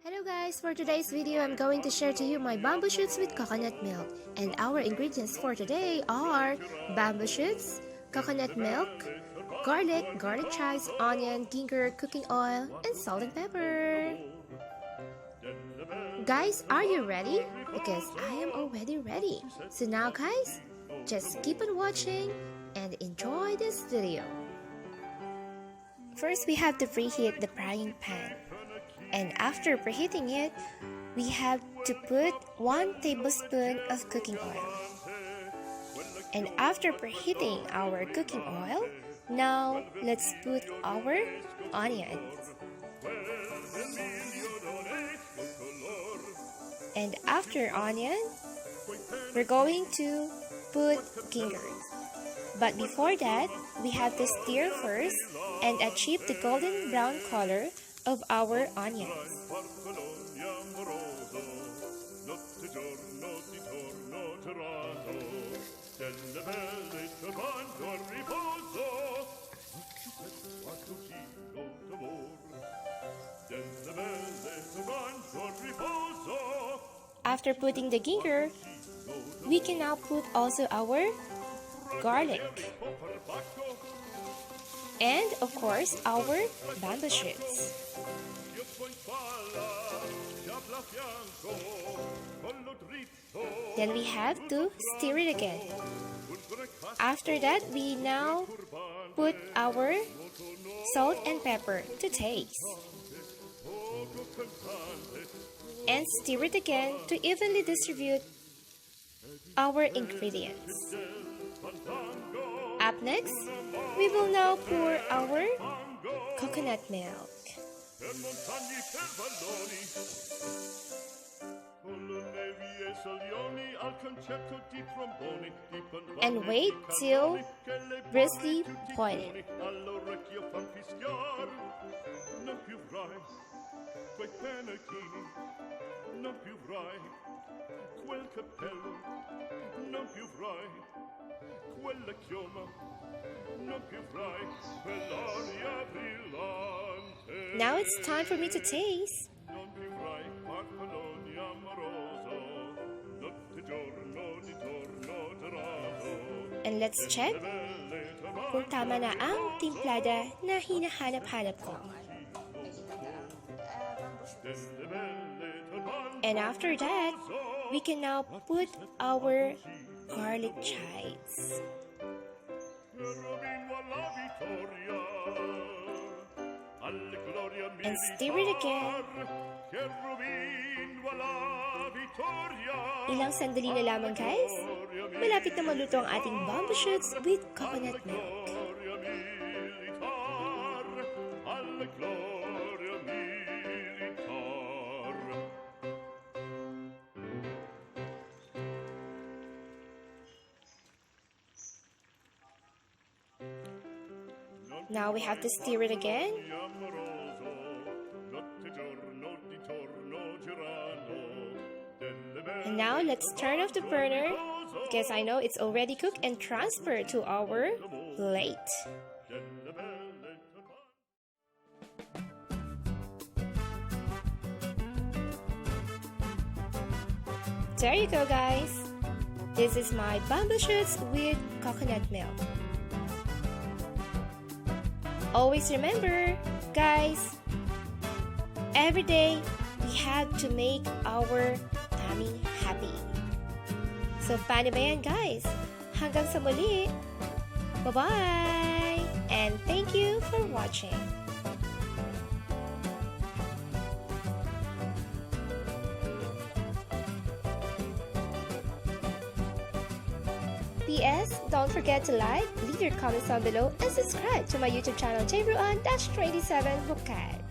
Hello guys, for today's video I'm going to share to you my bamboo shoots with coconut milk. And our ingredients for today are bamboo shoots, coconut milk, garlic chives, onion, ginger, cooking oil, and salt and pepper. Guys, are you ready? Because I am already ready. So now guys, just keep on watching and enjoy this video. First we have to preheat the frying pan. And after preheating it, we have to put 1 tablespoon of cooking oil. And after preheating our cooking oil, now let's put our onions. And after onion, we're going to put ginger. But before that, we have to stir first and achieve the golden brown color of our onions. After putting the ginger, we can now put also our garlic. And of course, our bamboo shoots. Then we have to stir it again. After that, we now put our salt and pepper to taste. And stir it again to evenly distribute our ingredients. Up next, we will now pour our coconut milk. And wait till briskly boiling. Now it's time for me to taste. And let's check kung tama na ang timplada na hinahanap-hanap ko. And after that, we can now put our garlic chives. And stir it again. Ilang sandali na lamang guys. Malapit na maluto ang ating bamboo shoots with coconut milk. Now we have to stir it again. And now let's turn off the burner because I know it's already cooked and transfer to our plate. There you go guys. This is my bamboo shoots with coconut milk. Always remember, guys, every day we have to make our tummy happy. So, paano ba yan, guys? Hanggang sa muli. Bye-bye! And thank you for watching. P.S. Don't forget to like, leave your comments down below, and subscribe to my YouTube channel, Jruann-27 Buccat.